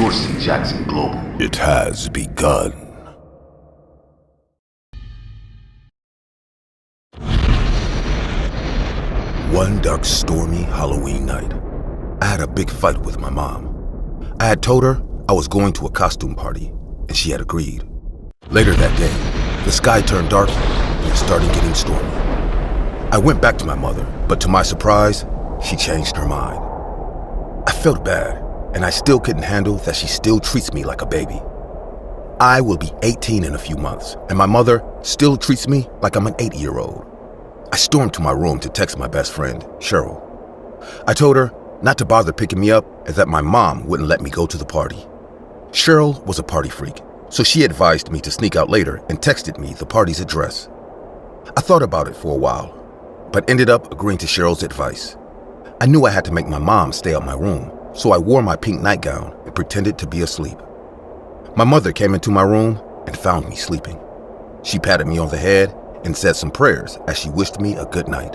Dorsey Jackson Global. It has begun. One dark, stormy Halloween night, I had a big fight with my mom. I had told her I was going to a costume party, and she had agreed. Later that day, the sky turned dark and it started getting stormy. I went back to my mother, but to my surprise, she changed her mind. I felt bad, and I still couldn't handle that she still treats me like a baby. I will be 18 in a few months, and my mother still treats me like I'm an 8-year-old. I stormed to my room to text my best friend, Cheryl. I told her not to bother picking me up and that my mom wouldn't let me go to the party. Cheryl was a party freak, so she advised me to sneak out later and texted me the party's address. I thought about it for a while, but ended up agreeing to Cheryl's advice. I knew I had to make my mom stay out my room, so I wore my pink nightgown and pretended to be asleep. My mother came into my room and found me sleeping. She patted me on the head and said some prayers as she wished me a good night,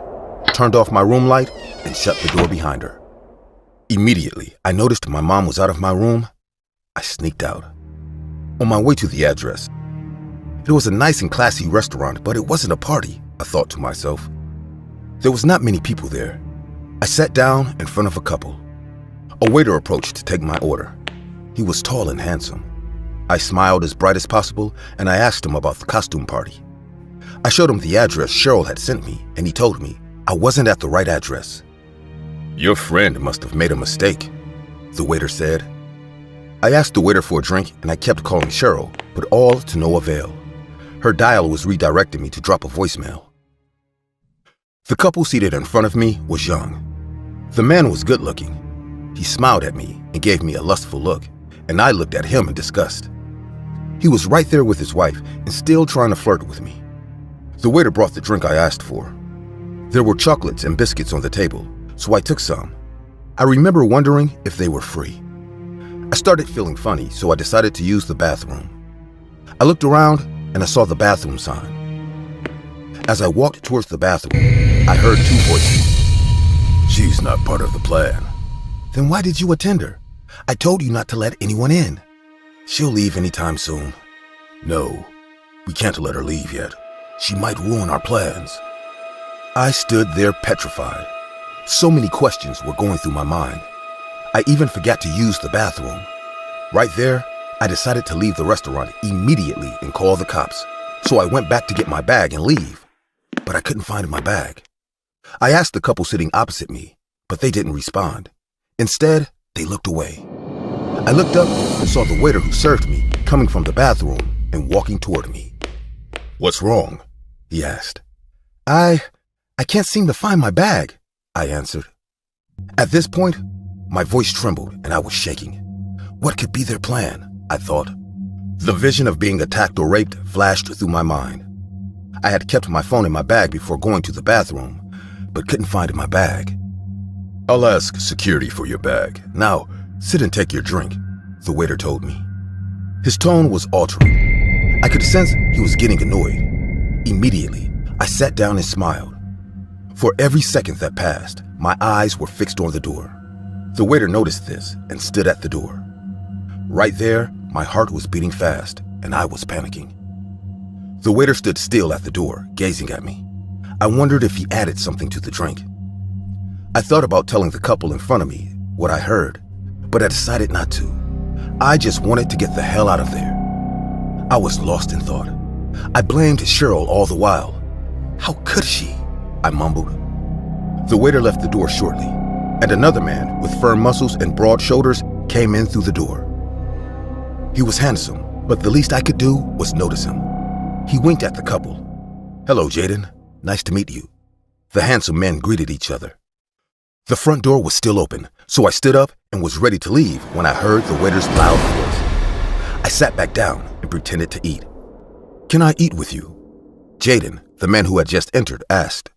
turned off my room light, and shut the door behind her. Immediately, I noticed my mom was out of my room. I sneaked out. On my way to the address, it was a nice and classy restaurant, but it wasn't a party, I thought to myself. There was not many people there. I sat down in front of a couple. A waiter approached to take my order. He was tall and handsome. I smiled as bright as possible, and I asked him about the costume party. I showed him the address Cheryl had sent me, and he told me I wasn't at the right address. "Your friend must have made a mistake," the waiter said. I asked the waiter for a drink, and I kept calling Cheryl, but all to no avail. Her dial was redirecting me to drop a voicemail. The couple seated in front of me was young. The man was good-looking. He smiled at me and gave me a lustful look, and I looked at him in disgust. He was right there with his wife and still trying to flirt with me. The waiter brought the drink I asked for. There were chocolates and biscuits on the table, so I took some. I remember wondering if they were free. I started feeling funny, so I decided to use the bathroom. I looked around and I saw the bathroom sign. As I walked towards the bathroom, I heard two voices. "She's not part of the plan." "Then why did you attend her? I told you not to let anyone in." "She'll leave anytime soon." "No, we can't let her leave yet. She might ruin our plans." I stood there petrified. So many questions were going through my mind. I even forgot to use the bathroom. Right there, I decided to leave the restaurant immediately and call the cops. So I went back to get my bag and leave. But I couldn't find my bag. I asked the couple sitting opposite me, but they didn't respond. Instead, they looked away. I looked up and saw the waiter who served me coming from the bathroom and walking toward me. "What's wrong?" he asked. I can't seem to find my bag," I answered. At this point, my voice trembled and I was shaking. What could be their plan, I thought. The vision of being attacked or raped flashed through my mind. I had kept my phone in my bag before going to the bathroom, but couldn't find my bag. "I'll ask security for your bag. Now, sit and take your drink," the waiter told me. His tone was altering. I could sense he was getting annoyed. Immediately, I sat down and smiled. For every second that passed, my eyes were fixed on the door. The waiter noticed this and stood at the door. Right there, my heart was beating fast, and I was panicking. The waiter stood still at the door, gazing at me. I wondered if he added something to the drink. I thought about telling the couple in front of me what I heard, but I decided not to. I just wanted to get the hell out of there. I was lost in thought. I blamed Cheryl all the while. How could she? I mumbled. The waiter left the door shortly, and another man with firm muscles and broad shoulders came in through the door. He was handsome, but the least I could do was notice him. He winked at the couple. "Hello, Jaden. Nice to meet you." The handsome men greeted each other. The front door was still open, so I stood up and was ready to leave when I heard the waiter's loud voice. I sat back down and pretended to eat. "Can I eat with you?" Jaden, the man who had just entered, asked.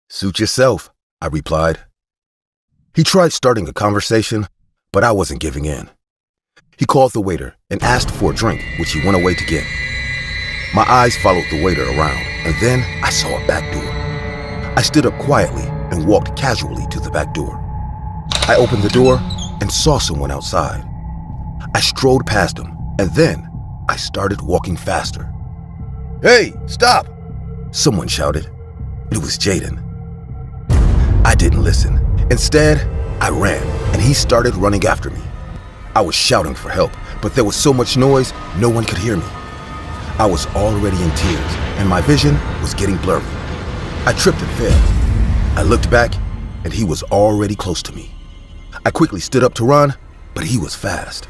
"Suit yourself," I replied. He tried starting a conversation, but I wasn't giving in. He called the waiter and asked for a drink, which he went away to get. My eyes followed the waiter around, and then I saw a back door. I stood up quietly and walked casually to the back door. I opened the door and saw someone outside. I strode past him, and then I started walking faster. "Hey, stop!" someone shouted. It was Jaden. I didn't listen. Instead, I ran, and he started running after me. I was shouting for help, but there was so much noise, no one could hear me. I was already in tears, and my vision was getting blurry. I tripped and fell. I looked back, and he was already close to me. I quickly stood up to run, but he was fast.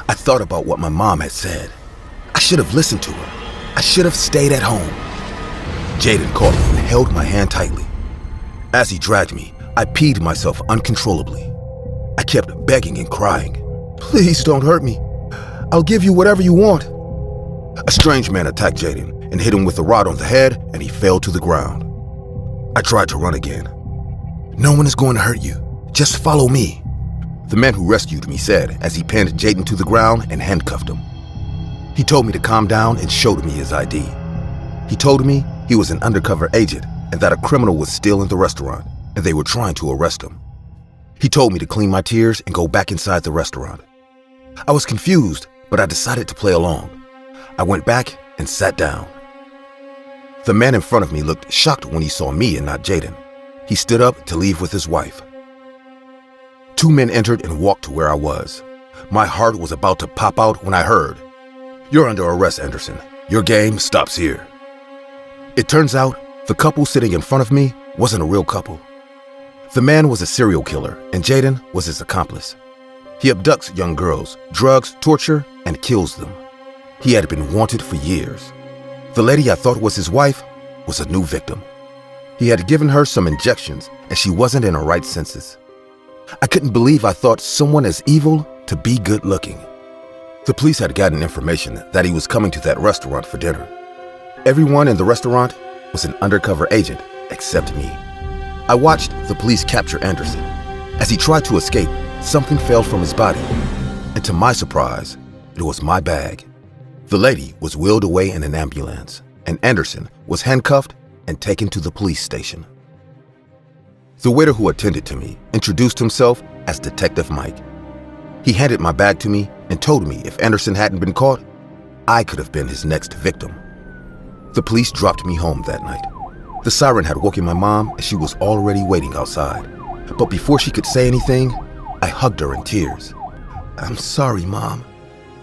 I thought about what my mom had said. I should have listened to her. I should have stayed at home. Jaden caught me and held my hand tightly. As he dragged me, I peed myself uncontrollably. I kept begging and crying. "Please don't hurt me. I'll give you whatever you want." A strange man attacked Jaden and hit him with a rod on the head, and he fell to the ground. I tried to run again. "No one is going to hurt you. Just follow me," the man who rescued me said as he pinned Jaden to the ground and handcuffed him. He told me to calm down and showed me his ID. He told me he was an undercover agent and that a criminal was still in the restaurant and they were trying to arrest him. He told me to clean my tears and go back inside the restaurant. I was confused, but I decided to play along. I went back and sat down. The man in front of me looked shocked when he saw me and not Jaden. He stood up to leave with his wife. Two men entered and walked to where I was. My heart was about to pop out when I heard, "You're under arrest, Anderson. Your game stops here." It turns out the couple sitting in front of me wasn't a real couple. The man was a serial killer, and Jaden was his accomplice. He abducts young girls, drugs, torture, and kills them. He had been wanted for years. The lady I thought was his wife was a new victim. He had given her some injections, and she wasn't in her right senses. I couldn't believe I thought someone as evil to be good looking. The police had gotten information that he was coming to that restaurant for dinner. Everyone in the restaurant was an undercover agent except me. I watched the police capture Anderson. As he tried to escape, something fell from his body, and to my surprise, it was my bag. The lady was wheeled away in an ambulance, and Anderson was handcuffed and taken to the police station. The waiter who attended to me introduced himself as Detective Mike. He handed my bag to me and told me if Anderson hadn't been caught, I could have been his next victim. The police dropped me home that night. The siren had woken my mom and she was already waiting outside. But before she could say anything, I hugged her in tears. "I'm sorry, Mom,"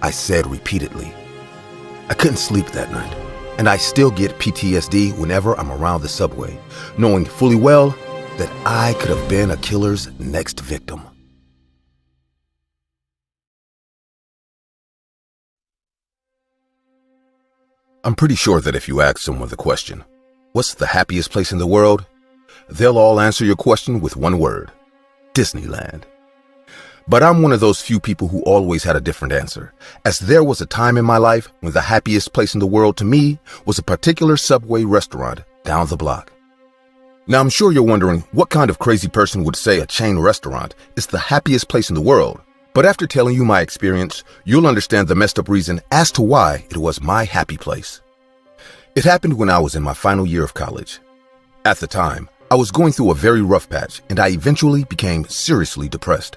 I said repeatedly. I couldn't sleep that night, and I still get PTSD whenever I'm around the subway, knowing fully well that I could have been a killer's next victim. I'm pretty sure that if you ask someone the question, "What's the happiest place in the world?" they'll all answer your question with one word: Disneyland. But I'm one of those few people who always had a different answer, as there was a time in my life when the happiest place in the world to me was a particular Subway restaurant down the block. Now I'm sure you're wondering what kind of crazy person would say a chain restaurant is the happiest place in the world, but after telling you my experience, you'll understand the messed up reason as to why it was my happy place. It happened when I was in my final year of college. At the time, I was going through a very rough patch, and I eventually became seriously depressed.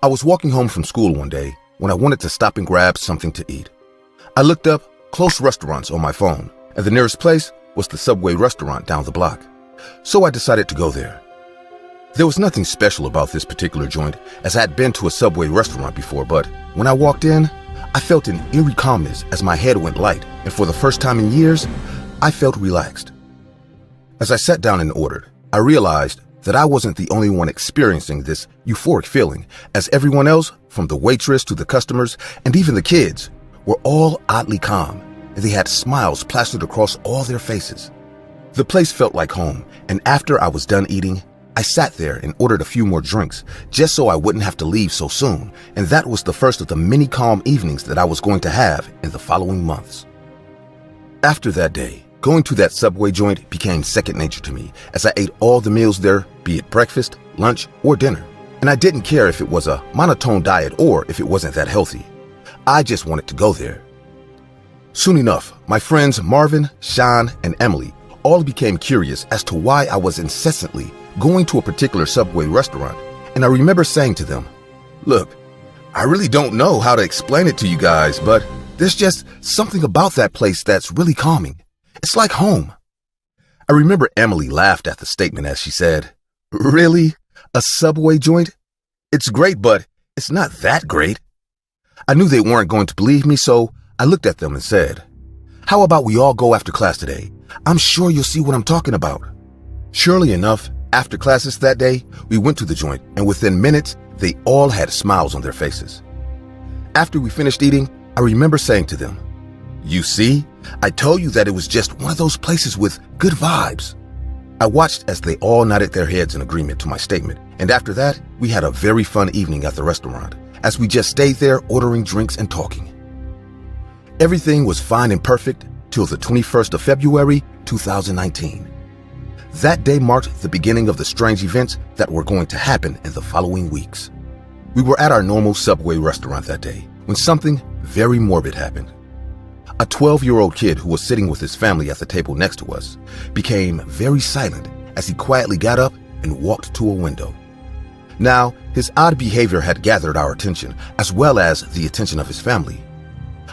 I was walking home from school one day when I wanted to stop and grab something to eat. I looked up close restaurants on my phone, and the nearest place was the Subway restaurant down the block. So I decided to go there. There was nothing special about this particular joint, as I had been to a Subway restaurant before, but when I walked in, I felt an eerie calmness as my head went light, and for the first time in years, I felt relaxed. As I sat down and ordered, I realized that I wasn't the only one experiencing this euphoric feeling, as everyone else, from the waitress to the customers and even the kids, were all oddly calm, and they had smiles plastered across all their faces. The place felt like home, and after I was done eating, I sat there and ordered a few more drinks, just so I wouldn't have to leave so soon, and that was the first of the many calm evenings that I was going to have in the following months. After that day, going to that Subway joint became second nature to me, as I ate all the meals there, be it breakfast, lunch, or dinner. And I didn't care if it was a monotone diet or if it wasn't that healthy. I just wanted to go there. Soon enough, my friends Marvin, Sean, and Emily all became curious as to why I was incessantly going to a particular Subway restaurant, and I remember saying to them, "Look, I really don't know how to explain it to you guys, but there's just something about that place that's really calming. It's like home. I remember Emily laughed at the statement as she said, "Really? A Subway joint? It's great, but it's not that great." I knew they weren't going to believe me, so I looked at them and said, "How about we all go after class today? I'm sure you'll see what I'm talking about." Surely enough, after classes that day, we went to the joint, and within minutes, they all had smiles on their faces. After we finished eating, I remember saying to them, "You see, I told you that it was just one of those places with good vibes." I watched as they all nodded their heads in agreement to my statement, and after that, we had a very fun evening at the restaurant, as we just stayed there ordering drinks and talking. Everything was fine and perfect till the 21st of February, 2019. That day marked the beginning of the strange events that were going to happen in the following weeks. We were at our normal Subway restaurant that day when something very morbid happened. A 12-year-old kid who was sitting with his family at the table next to us became very silent as he quietly got up and walked to a window. Now, his odd behavior had gathered our attention as well as the attention of his family.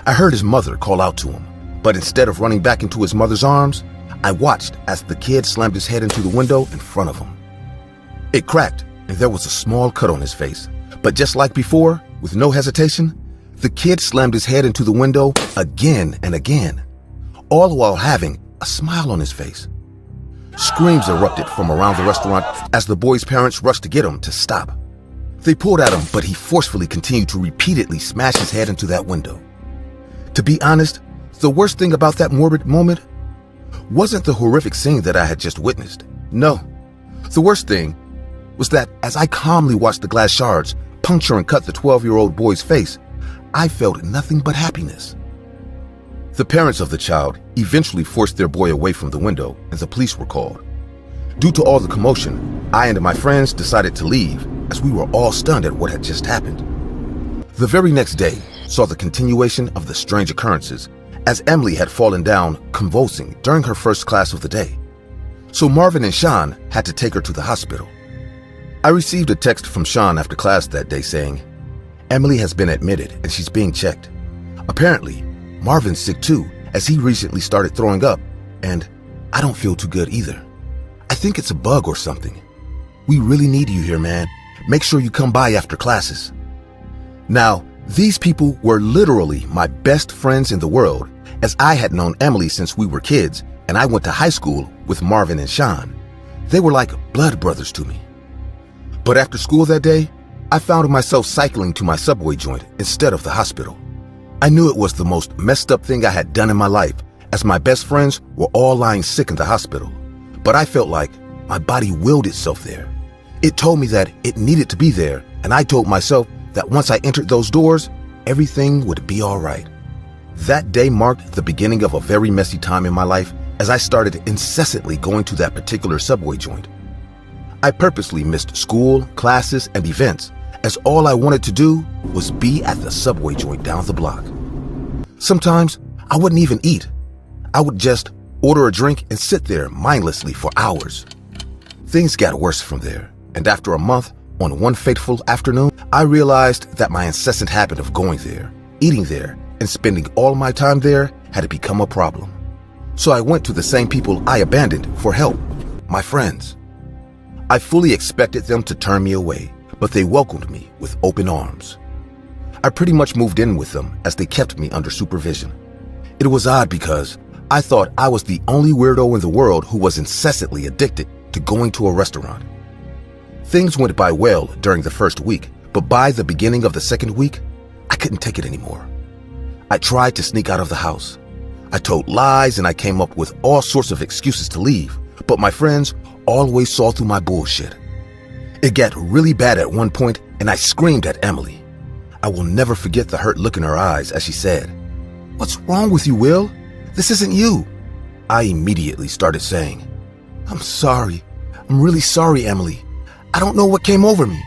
I heard his mother call out to him, but instead of running back into his mother's arms, I watched as the kid slammed his head into the window in front of him. It cracked and there was a small cut on his face, but just like before, with no hesitation, the kid slammed his head into the window again and again, all while having a smile on his face. Screams erupted from around the restaurant as the boy's parents rushed to get him to stop. They pulled at him, but he forcefully continued to repeatedly smash his head into that window. To be honest, the worst thing about that morbid moment wasn't the horrific scene that I had just witnessed. No, the worst thing was that as I calmly watched the glass shards puncture and cut the 12-year-old boy's face, I felt nothing but happiness. The parents of the child eventually forced their boy away from the window and the police were called. Due to all the commotion, I and my friends decided to leave as we were all stunned at what had just happened. The very next day saw the continuation of the strange occurrences as Emily had fallen down convulsing during her first class of the day. So Marvin and Sean had to take her to the hospital. I received a text from Sean after class that day saying, "Emily has been admitted and she's being checked. Apparently, Marvin's sick too, as he recently started throwing up, and I don't feel too good either. I think it's a bug or something. We really need you here, man. Make sure you come by after classes." Now, these people were literally my best friends in the world, as I had known Emily since we were kids and I went to high school with Marvin and Sean. They were like blood brothers to me. But after school that day, I found myself cycling to my Subway joint instead of the hospital. I knew it was the most messed up thing I had done in my life, as my best friends were all lying sick in the hospital. But I felt like my body willed itself there. It told me that it needed to be there, and I told myself that once I entered those doors, everything would be all right. That day marked the beginning of a very messy time in my life as I started incessantly going to that particular Subway joint. I purposely missed school, classes, and events, as all I wanted to do was be at the Subway joint down the block. Sometimes I wouldn't even eat. I would just order a drink and sit there mindlessly for hours. Things got worse from there, and after a month, on one fateful afternoon, I realized that my incessant habit of going there, eating there, and spending all my time there had become a problem. So I went to the same people I abandoned for help, my friends. I fully expected them to turn me away, but they welcomed me with open arms. I pretty much moved in with them as they kept me under supervision. It was odd because I thought I was the only weirdo in the world who was incessantly addicted to going to a restaurant. Things went by well during the first week, but by the beginning of the second week, I couldn't take it anymore. I tried to sneak out of the house. I told lies and I came up with all sorts of excuses to leave, but my friends always saw through my bullshit. It got really bad at one point and I screamed at Emily. I will never forget the hurt look in her eyes as she said, "What's wrong with you, Will? This isn't you." I immediately started saying, "I'm sorry. I'm really sorry, Emily. I don't know what came over me."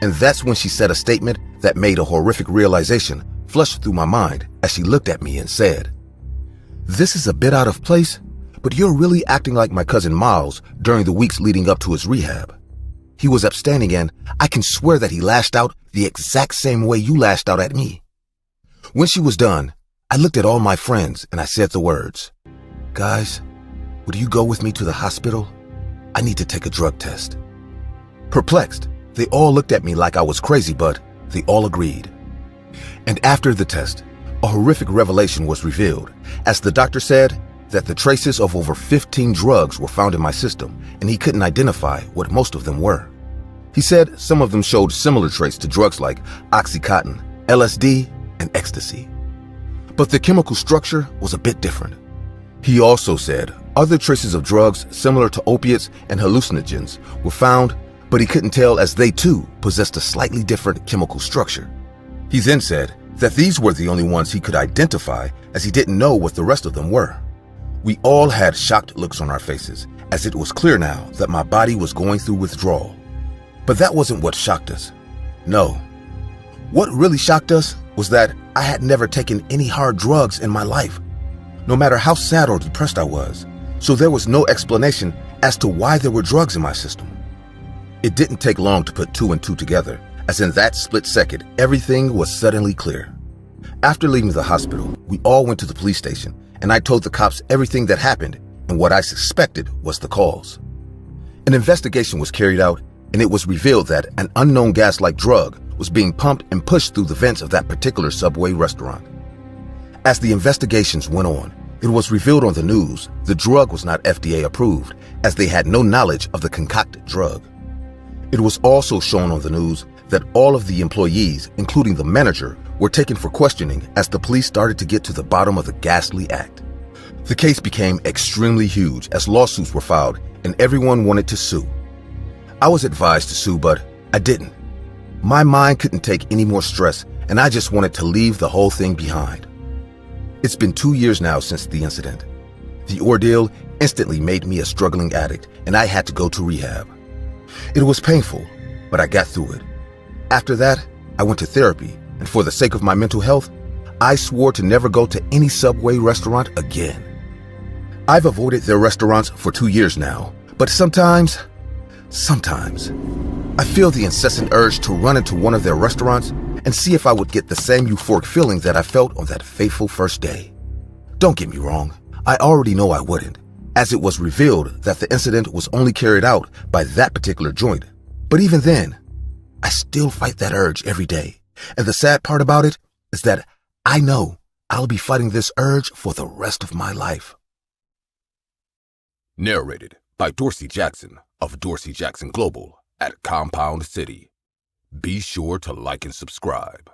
And that's when she said a statement that made a horrific realization flush through my mind as she looked at me and said, "This is a bit out of place, but you're really acting like my cousin Miles during the weeks leading up to his rehab. He was upstanding, and I can swear that he lashed out the exact same way you lashed out at me. When she was done, I looked at all my friends and I said the words, "Guys, would you go with me to the hospital? I need to take a drug test." Perplexed, they all looked at me like I was crazy, but they all agreed. And after the test, a horrific revelation was revealed, as the doctor said that the traces of over 15 drugs were found in my system, and he couldn't identify what most of them were. He said some of them showed similar traits to drugs like Oxycontin, LSD, and ecstasy. But the chemical structure was a bit different. He also said other traces of drugs similar to opiates and hallucinogens were found, but he couldn't tell as they too possessed a slightly different chemical structure. He then said that these were the only ones he could identify, as he didn't know what the rest of them were. We all had shocked looks on our faces, as it was clear now that my body was going through withdrawal. But that wasn't what shocked us. No. What really shocked us was that I had never taken any hard drugs in my life, no matter how sad or depressed I was, so there was no explanation as to why there were drugs in my system. It didn't take long to put two and two together, as in that split second, everything was suddenly clear. After leaving the hospital, we all went to the police station, and I told the cops everything that happened and what I suspected was the cause. An investigation was carried out, and it was revealed that an unknown gas-like drug was being pumped and pushed through the vents of that particular Subway restaurant. As the investigations went on, it was revealed on the news the drug was not FDA approved, as they had no knowledge of the concocted drug. It was also shown on the news that all of the employees, including the manager, were taken for questioning as the police started to get to the bottom of the ghastly act. The case became extremely huge as lawsuits were filed and everyone wanted to sue. I was advised to sue, but I didn't. My mind couldn't take any more stress, and I just wanted to leave the whole thing behind. It's been 2 years now since the incident. The ordeal instantly made me a struggling addict, and I had to go to rehab. It was painful, but I got through it. After that, I went to therapy, and for the sake of my mental health, I swore to never go to any Subway restaurant again. I've avoided their restaurants for 2 years now, but sometimes, I feel the incessant urge to run into one of their restaurants and see if I would get the same euphoric feeling that I felt on that fateful first day. Don't get me wrong, I already know I wouldn't, as it was revealed that the incident was only carried out by that particular joint. But even then, I still fight that urge every day. And the sad part about it is that I know I'll be fighting this urge for the rest of my life. Narrated by Dorsey Jackson of Dorsey Jackson Global at Compound City. Be sure to like and subscribe.